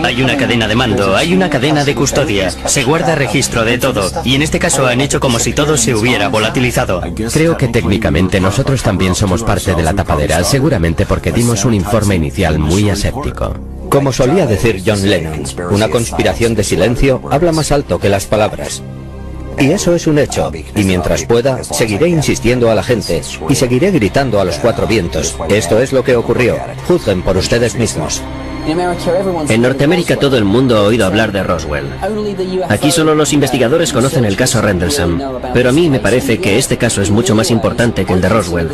Hay una cadena de mando, hay una cadena de custodia, se guarda registro de todo, y en este caso han hecho como si todo se hubiera volatilizado. Creo que técnicamente nosotros también somos parte de la tapadera, seguramente porque dimos un informe inicial muy aséptico. Como solía decir John Lennon, una conspiración de silencio habla más alto que las palabras. Y eso es un hecho, y mientras pueda, seguiré insistiendo a la gente, y seguiré gritando a los cuatro vientos. Esto es lo que ocurrió. Juzguen por ustedes mismos. En Norteamérica todo el mundo ha oído hablar de Roswell. Aquí solo los investigadores conocen el caso Rendlesham, pero a mí me parece que este caso es mucho más importante que el de Roswell.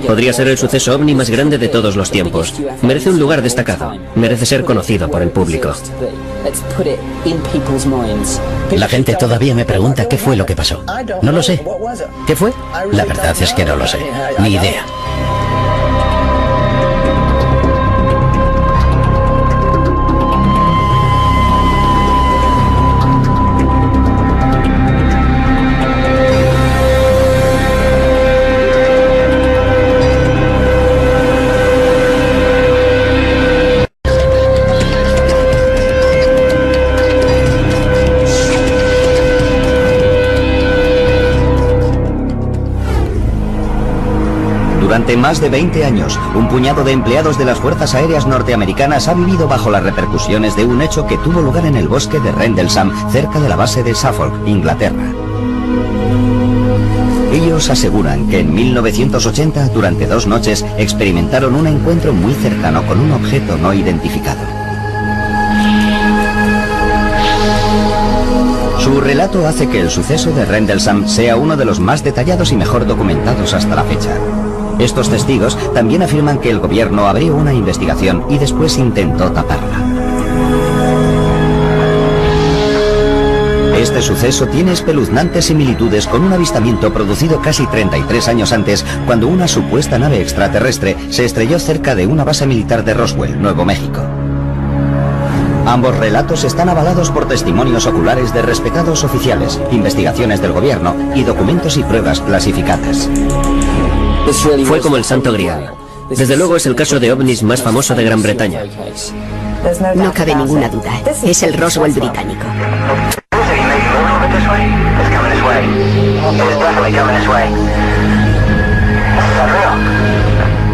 Podría ser el suceso ovni más grande de todos los tiempos. Merece un lugar destacado, merece ser conocido por el público. La gente todavía me pregunta qué fue lo que pasó. No lo sé. ¿Qué fue? La verdad es que no lo sé. Ni idea. Durante más de 20 años, un puñado de empleados de las Fuerzas Aéreas norteamericanas ha vivido bajo las repercusiones de un hecho que tuvo lugar en el bosque de Rendlesham, cerca de la base de Suffolk, Inglaterra. Ellos aseguran que en 1980, durante 2 noches, experimentaron un encuentro muy cercano con un objeto no identificado. Su relato hace que el suceso de Rendlesham sea uno de los más detallados y mejor documentados hasta la fecha. Estos testigos también afirman que el gobierno abrió una investigación y después intentó taparla. Este suceso tiene espeluznantes similitudes con un avistamiento producido casi 33 años antes, cuando una supuesta nave extraterrestre se estrelló cerca de una base militar de Roswell, Nuevo México. Ambos relatos están avalados por testimonios oculares de respetados oficiales, investigaciones del gobierno y documentos y pruebas clasificadas. Fue como el Santo Grial. Desde luego es el caso de ovnis más famoso de Gran Bretaña. No cabe ninguna duda. Es el Roswell británico.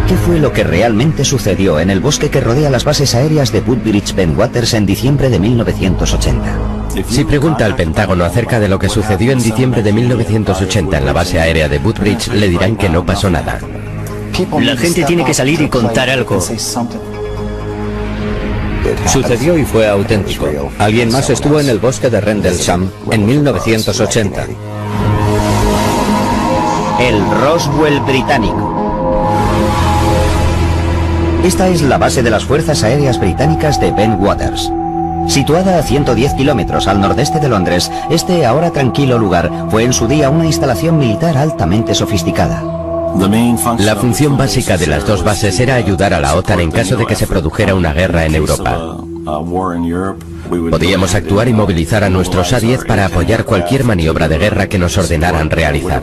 ¿Qué fue lo que realmente sucedió en el bosque que rodea las bases aéreas de Woodbridge Bentwaters en diciembre de 1980? Si pregunta al Pentágono acerca de lo que sucedió en diciembre de 1980 en la base aérea de Woodbridge, le dirán que no pasó nada. La gente tiene que salir y contar algo. Sucedió y fue auténtico. Alguien más estuvo en el bosque de Rendlesham en 1980. El Roswell británico. Esta es la base de las Fuerzas Aéreas Británicas de Bentwaters. Situada a 110 kilómetros al nordeste de Londres, este ahora tranquilo lugar fue en su día una instalación militar altamente sofisticada. La función básica de las dos bases era ayudar a la OTAN en caso de que se produjera una guerra en Europa. Podíamos actuar y movilizar a nuestros A-10 para apoyar cualquier maniobra de guerra que nos ordenaran realizar.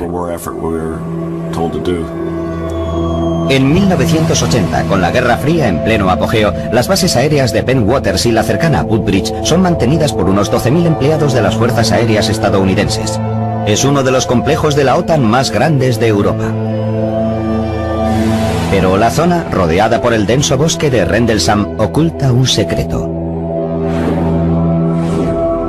En 1980, con la Guerra Fría en pleno apogeo, las bases aéreas de Bentwaters y la cercana Woodbridge son mantenidas por unos 12.000 empleados de las Fuerzas Aéreas estadounidenses. Es uno de los complejos de la OTAN más grandes de Europa. Pero la zona, rodeada por el denso bosque de Rendlesham, oculta un secreto.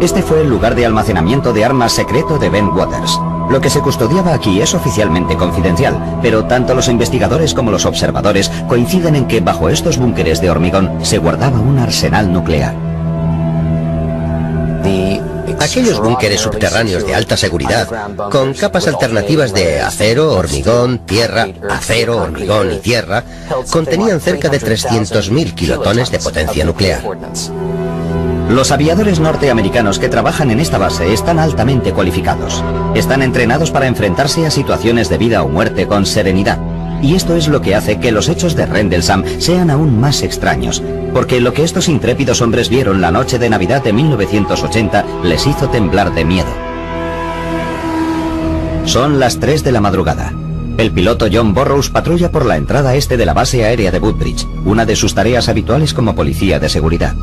Este fue el lugar de almacenamiento de armas secreto de Bentwaters. Lo que se custodiaba aquí es oficialmente confidencial, pero tanto los investigadores como los observadores coinciden en que bajo estos búnkeres de hormigón se guardaba un arsenal nuclear. Aquellos búnkeres subterráneos de alta seguridad, con capas alternativas de acero, hormigón, tierra, acero, hormigón y tierra, contenían cerca de 300.000 kilotones de potencia nuclear. Los aviadores norteamericanos que trabajan en esta base están altamente cualificados. Están entrenados para enfrentarse a situaciones de vida o muerte con serenidad. Y esto es lo que hace que los hechos de Rendlesham sean aún más extraños, porque lo que estos intrépidos hombres vieron la noche de Navidad de 1980 les hizo temblar de miedo. Son las 3 de la madrugada. El piloto John Burroughs patrulla por la entrada este de la base aérea de Woodbridge, una de sus tareas habituales como policía de seguridad.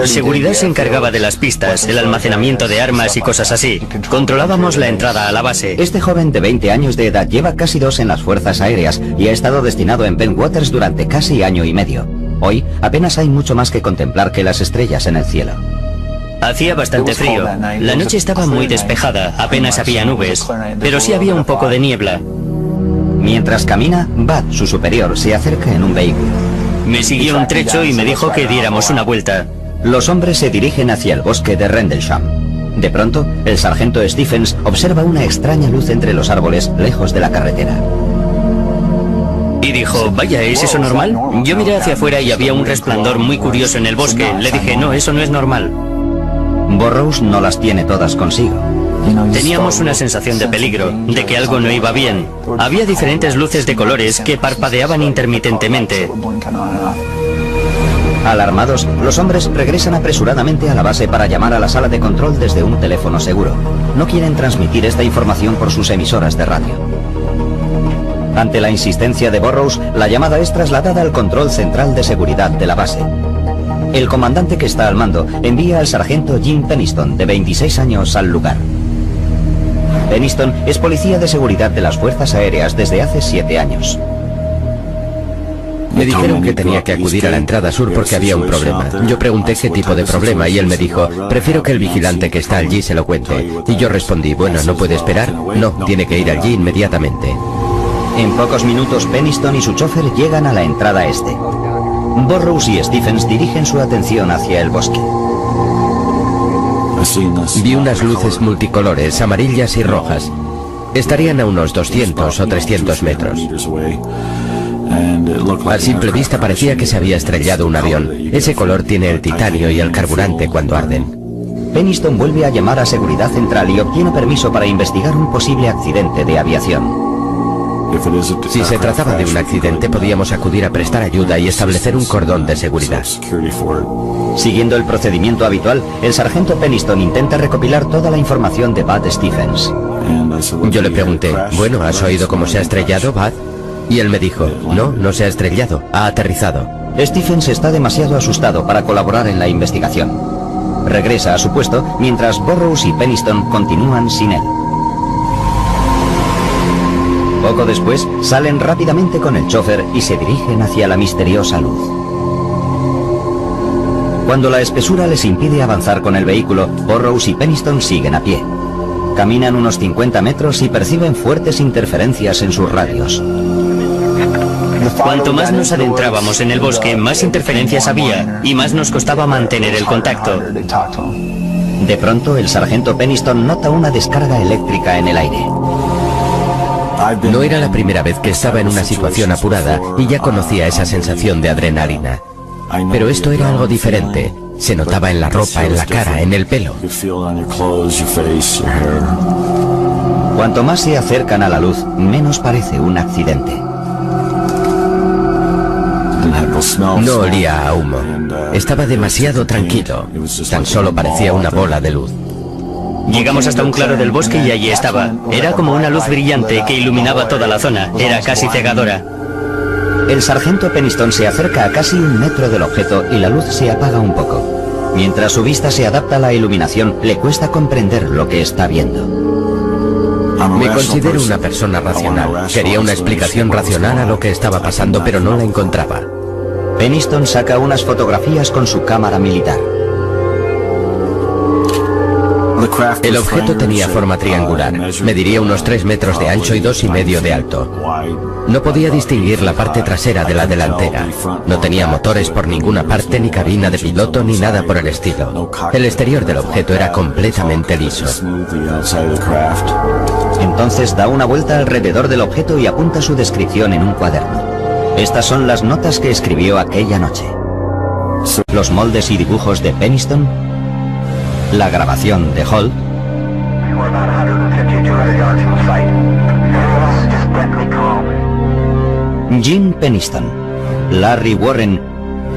Seguridad se encargaba de las pistas, el almacenamiento de armas y cosas así. Controlábamos la entrada a la base. Este joven de 20 años de edad lleva casi 2 en las Fuerzas Aéreas y ha estado destinado en Bentwaters durante casi año y medio. Hoy apenas hay mucho más que contemplar que las estrellas en el cielo. Hacía bastante frío. La noche estaba muy despejada, apenas había nubes, pero sí había un poco de niebla. Mientras camina, Bud, su superior, se acerca en un vehículo. Me siguió un trecho y me dijo que diéramos una vuelta. Los hombres se dirigen hacia el bosque de Rendlesham. De pronto, el sargento Stephens observa una extraña luz entre los árboles lejos de la carretera. Y dijo, vaya, ¿es eso normal? Yo miré hacia afuera y había un resplandor muy curioso en el bosque. Le dije, no, eso no es normal. Burroughs no las tiene todas consigo. Teníamos una sensación de peligro, de que algo no iba bien. Había diferentes luces de colores que parpadeaban intermitentemente. Alarmados, los hombres regresan apresuradamente a la base para llamar a la sala de control desde un teléfono seguro. No quieren transmitir esta información por sus emisoras de radio. Ante la insistencia de Burroughs, la llamada es trasladada al control central de seguridad de la base. El comandante que está al mando envía al sargento Jim Peniston, de 26 años, al lugar. Peniston es policía de seguridad de las Fuerzas Aéreas desde hace 7 años. Me dijeron que tenía que acudir a la entrada sur porque había un problema. Yo pregunté qué tipo de problema y él me dijo, prefiero que el vigilante que está allí se lo cuente. Y yo respondí, bueno, ¿no puede esperar? No, tiene que ir allí inmediatamente. En pocos minutos, Peniston y su chofer llegan a la entrada este. Burroughs y Stephens dirigen su atención hacia el bosque. Vi unas luces multicolores, amarillas y rojas. Estarían a unos 200 o 300 metros. A simple vista parecía que se había estrellado un avión. Ese color tiene el titanio y el carburante cuando arden. Peniston vuelve a llamar a Seguridad Central y obtiene permiso para investigar un posible accidente de aviación. Si se trataba de un accidente, podíamos acudir a prestar ayuda y establecer un cordón de seguridad. Siguiendo el procedimiento habitual, el sargento Peniston intenta recopilar toda la información de Bud Stephens. Yo le pregunté, bueno, ¿has oído cómo se ha estrellado, Bud? Y él me dijo, no se ha estrellado, ha aterrizado. Stephens está demasiado asustado para colaborar en la investigación. Regresa a su puesto mientras Burroughs y Peniston continúan sin él. Poco después, salen rápidamente con el chofer y se dirigen hacia la misteriosa luz. Cuando la espesura les impide avanzar con el vehículo, Burroughs y Peniston siguen a pie. Caminan unos 50 metros y perciben fuertes interferencias en sus radios. Cuanto más nos adentrábamos en el bosque, más interferencias había y más nos costaba mantener el contacto. De pronto, el sargento Peniston nota una descarga eléctrica en el aire. No era la primera vez que estaba en una situación apurada y ya conocía esa sensación de adrenalina. Pero esto era algo diferente. Se notaba en la ropa, en la cara, en el pelo. Cuanto más se acercan a la luz, menos parece un accidente. No olía a humo. Estaba demasiado tranquilo. Tan solo parecía una bola de luz. Llegamos hasta un claro del bosque y allí estaba. Era como una luz brillante que iluminaba toda la zona. Era casi cegadora. El sargento Peniston se acerca a casi 1 metro del objeto y la luz se apaga un poco. Mientras su vista se adapta a la iluminación, le cuesta comprender lo que está viendo. Me considero una persona racional. Quería una explicación racional a lo que estaba pasando, pero no la encontraba. Peniston saca unas fotografías con su cámara militar. El objeto tenía forma triangular. Mediría unos 3 metros de ancho y 2,5 de alto. No podía distinguir la parte trasera de la delantera. No tenía motores por ninguna parte, ni cabina de piloto, ni nada por el estilo. El exterior del objeto era completamente liso. Entonces da una vuelta alrededor del objeto y apunta su descripción en un cuaderno. Estas son las notas que escribió aquella noche. Los moldes y dibujos de Peniston, la grabación de Holt, Jim Peniston, Larry Warren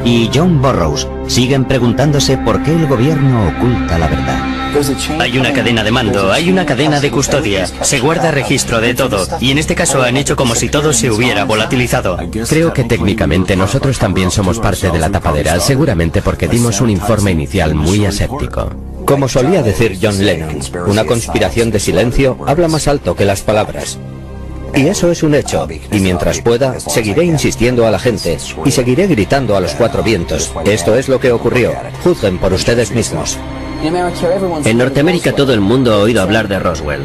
y John Burroughs siguen preguntándose por qué el gobierno oculta la verdad. Hay una cadena de mando, hay una cadena de custodia, se guarda registro de todo, y en este caso han hecho como si todo se hubiera volatilizado. Creo que técnicamente nosotros también somos parte de la tapadera, seguramente porque dimos un informe inicial muy aséptico. Como solía decir John Lennon, una conspiración de silencio habla más alto que las palabras. Y eso es un hecho, y mientras pueda, seguiré insistiendo a la gente, y seguiré gritando a los 4 vientos. Esto es lo que ocurrió. Juzguen por ustedes mismos. En Norteamérica todo el mundo ha oído hablar de Roswell.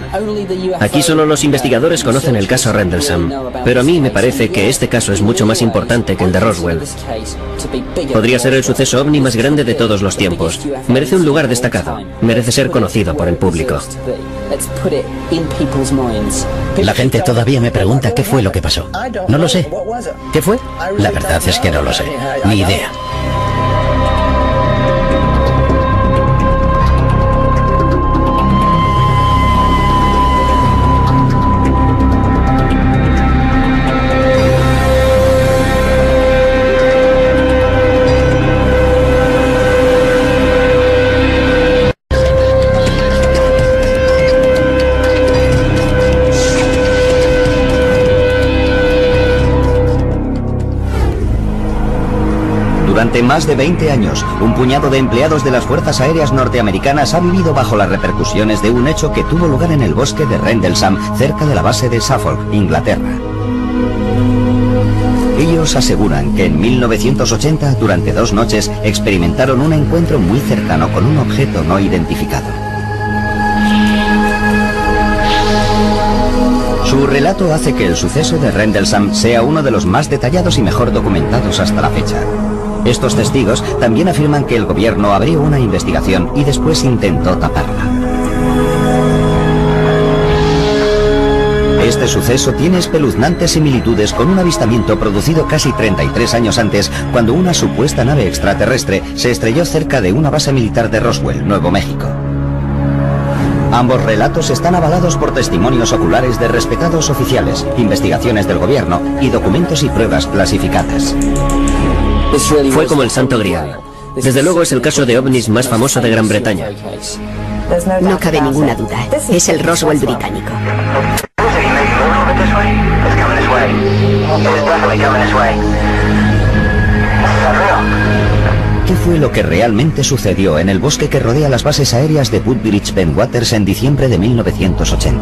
Aquí solo los investigadores conocen el caso Rendlesham, pero a mí me parece que este caso es mucho más importante que el de Roswell. Podría ser el suceso ovni más grande de todos los tiempos. Merece un lugar destacado. Merece ser conocido por el público. La gente todavía me pregunta qué fue lo que pasó. No lo sé. ¿Qué fue? La verdad es que no lo sé. Ni idea. Durante más de 20 años, un puñado de empleados de las Fuerzas Aéreas norteamericanas ha vivido bajo las repercusiones de un hecho que tuvo lugar en el bosque de Rendlesham, cerca de la base de Suffolk, Inglaterra. Ellos aseguran que en 1980, durante 2 noches, experimentaron un encuentro muy cercano con un objeto no identificado. Su relato hace que el suceso de Rendlesham sea uno de los más detallados y mejor documentados hasta la fecha. Estos testigos también afirman que el gobierno abrió una investigación y después intentó taparla. Este suceso tiene espeluznantes similitudes con un avistamiento producido casi 33 años antes, cuando una supuesta nave extraterrestre se estrelló cerca de una base militar de Roswell, Nuevo México. Ambos relatos están avalados por testimonios oculares de respetados oficiales, investigaciones del gobierno y documentos y pruebas clasificadas. Fue como el Santo Grial. Desde luego es el caso de ovnis más famoso de Gran Bretaña. No cabe ninguna duda. Es el Roswell británico. ¿Qué fue lo que realmente sucedió en el bosque que rodea las bases aéreas de Woodbridge Bentwaters en diciembre de 1980?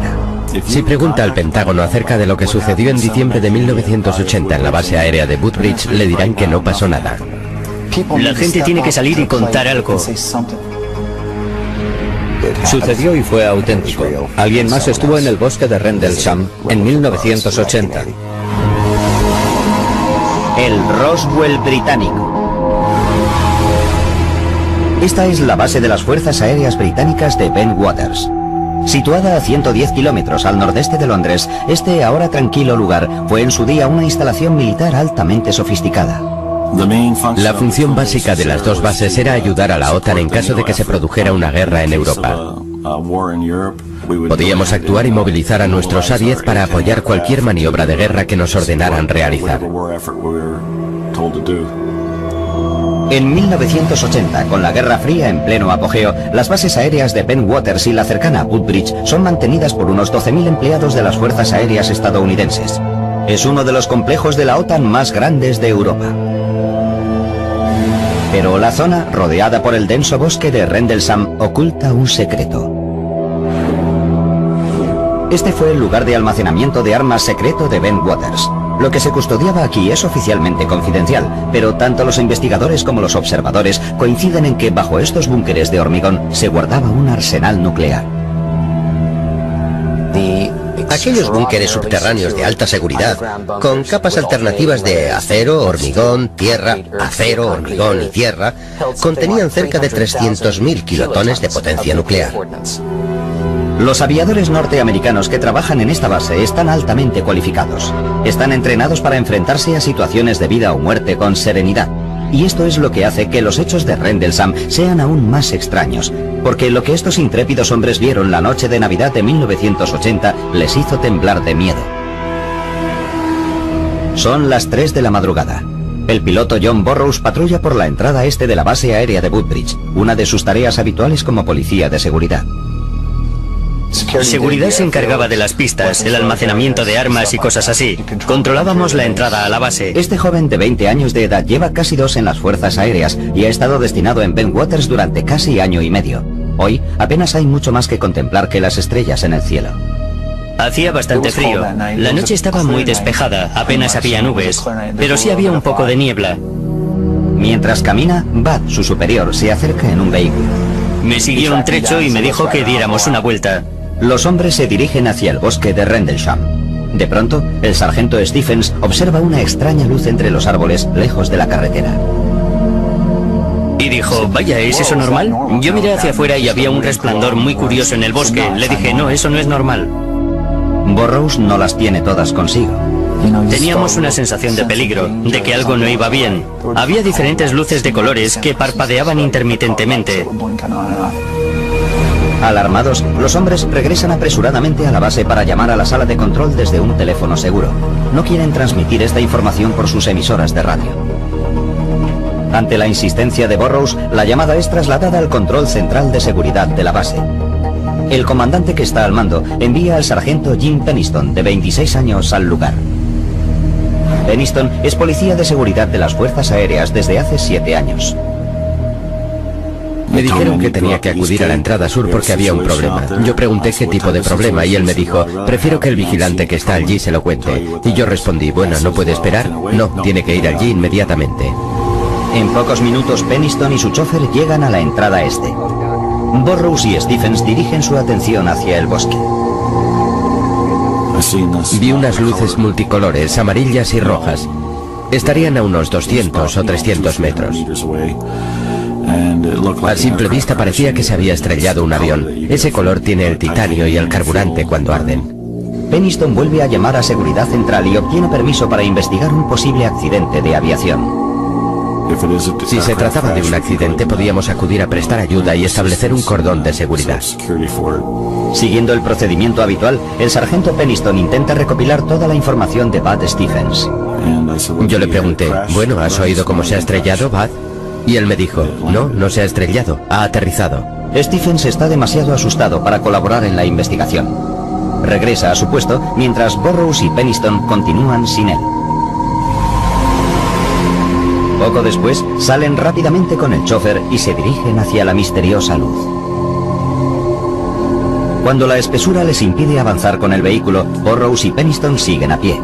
Si pregunta al Pentágono acerca de lo que sucedió en diciembre de 1980 en la base aérea de Woodbridge, le dirán que no pasó nada. La gente tiene que salir y contar algo. Sucedió y fue auténtico. Alguien más estuvo en el bosque de Rendlesham en 1980. El Roswell británico. Esta es la base de las Fuerzas Aéreas Británicas de Bentwaters. Situada a 110 kilómetros al nordeste de Londres, este ahora tranquilo lugar fue en su día una instalación militar altamente sofisticada. La función básica de las dos bases era ayudar a la OTAN en caso de que se produjera una guerra en Europa. Podíamos actuar y movilizar a nuestros A-10 para apoyar cualquier maniobra de guerra que nos ordenaran realizar. En 1980, con la Guerra Fría en pleno apogeo, las bases aéreas de Bentwaters y la cercana Woodbridge son mantenidas por unos 12.000 empleados de las Fuerzas Aéreas estadounidenses. Es uno de los complejos de la OTAN más grandes de Europa. Pero la zona, rodeada por el denso bosque de Rendlesham, oculta un secreto. Este fue el lugar de almacenamiento de armas secreto de Bentwaters. Lo que se custodiaba aquí es oficialmente confidencial, pero tanto los investigadores como los observadores coinciden en que bajo estos búnkeres de hormigón se guardaba un arsenal nuclear. Aquellos búnkeres subterráneos de alta seguridad, con capas alternativas de acero, hormigón, tierra, acero, hormigón y tierra, contenían cerca de 300.000 kilotones de potencia nuclear. Los aviadores norteamericanos que trabajan en esta base están altamente cualificados. Están entrenados para enfrentarse a situaciones de vida o muerte con serenidad. Y esto es lo que hace que los hechos de Rendlesham sean aún más extraños, porque lo que estos intrépidos hombres vieron la noche de Navidad de 1980 les hizo temblar de miedo. Son las 3 de la madrugada. El piloto John Burroughs patrulla por la entrada este de la base aérea de Woodbridge, una de sus tareas habituales como policía de seguridad. Seguridad se encargaba de las pistas, el almacenamiento de armas y cosas así. Controlábamos la entrada a la base. Este joven de 20 años de edad lleva casi 2 en las Fuerzas Aéreas y ha estado destinado en Bentwaters durante casi año y medio. Hoy apenas hay mucho más que contemplar que las estrellas en el cielo. Hacía bastante frío. La noche estaba muy despejada, apenas había nubes, pero sí había un poco de niebla. Mientras camina, Bud, su superior, se acerca en un vehículo. Me siguió un trecho y me dijo que diéramos una vuelta. Los hombres se dirigen hacia el bosque de Rendlesham. De pronto, el sargento Stephens observa una extraña luz entre los árboles lejos de la carretera. Y dijo, vaya, ¿es eso normal? Yo miré hacia afuera y había un resplandor muy curioso en el bosque. Le dije, no, eso no es normal. Burroughs no las tiene todas consigo. Teníamos una sensación de peligro, de que algo no iba bien. Había diferentes luces de colores que parpadeaban intermitentemente. Alarmados, los hombres regresan apresuradamente a la base para llamar a la sala de control desde un teléfono seguro. No quieren transmitir esta información por sus emisoras de radio. Ante la insistencia de Burroughs, la llamada es trasladada al control central de seguridad de la base. El comandante que está al mando envía al sargento Jim Penniston, de 26 años, al lugar. Penniston es policía de seguridad de las Fuerzas Aéreas desde hace 7 años. Me dijeron que tenía que acudir a la entrada sur porque había un problema. Yo pregunté qué tipo de problema y él me dijo, prefiero que el vigilante que está allí se lo cuente. Y yo respondí, bueno, ¿no puede esperar? No, tiene que ir allí inmediatamente. En pocos minutos, Penniston y su chofer llegan a la entrada este. Burroughs y Stephens dirigen su atención hacia el bosque. Vi unas luces multicolores, amarillas y rojas. Estarían a unos 200 o 300 metros. A simple vista parecía que se había estrellado un avión. Ese color tiene el titanio y el carburante cuando arden. Penniston vuelve a llamar a Seguridad Central y obtiene permiso para investigar un posible accidente de aviación. Si se trataba de un accidente, podíamos acudir a prestar ayuda y establecer un cordón de seguridad. Siguiendo el procedimiento habitual, el sargento Penniston intenta recopilar toda la información de Bud Stephens. Yo le pregunté, bueno, ¿has oído cómo se ha estrellado, Bud? Y él me dijo, no se ha estrellado, ha aterrizado. Stephens está demasiado asustado para colaborar en la investigación. Regresa a su puesto mientras Burroughs y Penniston continúan sin él. Poco después, salen rápidamente con el chofer y se dirigen hacia la misteriosa luz. Cuando la espesura les impide avanzar con el vehículo, Burroughs y Penniston siguen a pie.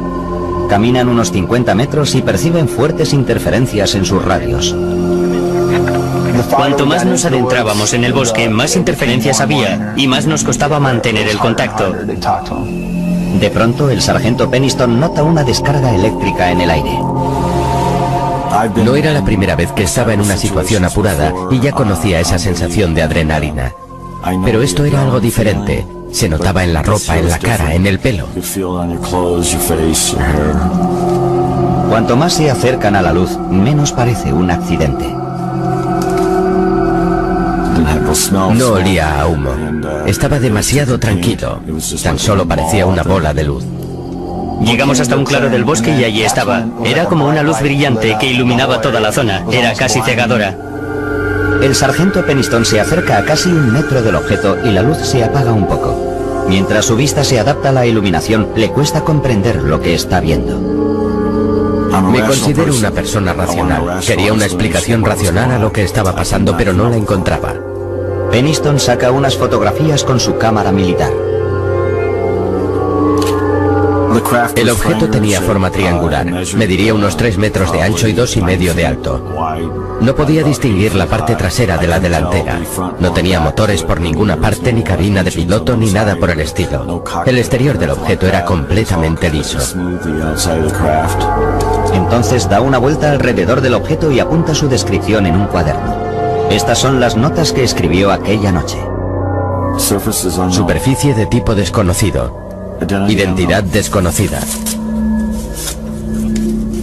Caminan unos 50 metros y perciben fuertes interferencias en sus radios. Cuanto más nos adentrábamos en el bosque, más interferencias había y más nos costaba mantener el contacto. De pronto, el sargento Penniston nota una descarga eléctrica en el aire. No era la primera vez que estaba en una situación apurada y ya conocía esa sensación de adrenalina. Pero esto era algo diferente. Se notaba en la ropa, en la cara, en el pelo. Cuanto más se acercan a la luz, menos parece un accidente. No olía a humo. Estaba demasiado tranquilo. Tan solo parecía una bola de luz. Llegamos hasta un claro del bosque y allí estaba. Era como una luz brillante que iluminaba toda la zona. Era casi cegadora. El sargento Peniston se acerca a casi 1 metro del objeto y la luz se apaga un poco. Mientras su vista se adapta a la iluminación, le cuesta comprender lo que está viendo. Me considero una persona racional. Quería una explicación racional a lo que estaba pasando, pero no la encontraba. Peniston saca unas fotografías con su cámara militar. El objeto tenía forma triangular. Mediría unos 3 metros de ancho y 2,5 de alto. No podía distinguir la parte trasera de la delantera. No tenía motores por ninguna parte, ni cabina de piloto, ni nada por el estilo. El exterior del objeto era completamente liso. Entonces da una vuelta alrededor del objeto y apunta su descripción en un cuaderno. Estas son las notas que escribió aquella noche. Superficie de tipo desconocido. Identidad desconocida.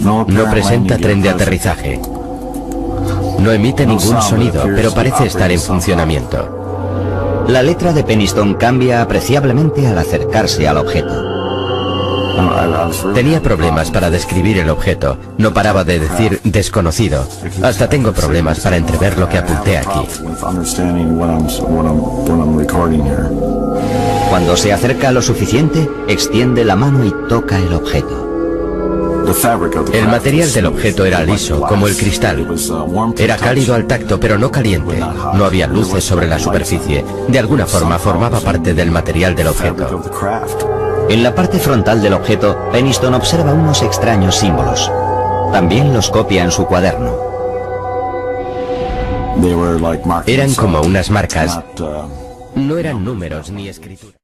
No presenta tren de aterrizaje. No emite ningún sonido, pero parece estar en funcionamiento. La letra de Peniston cambia apreciablemente al acercarse al objeto. Tenía problemas para describir el objeto. No paraba de decir desconocido. Hasta tengo problemas para entrever lo que apunté aquí. Cuando se acerca lo suficiente, extiende la mano y toca el objeto. El material del objeto era liso, como el cristal. Era cálido al tacto, pero no caliente. No había luces sobre la superficie. De alguna forma formaba parte del material del objeto. En la parte frontal del objeto, Peniston observa unos extraños símbolos. También los copia en su cuaderno. Eran como unas marcas. No eran números ni escritura.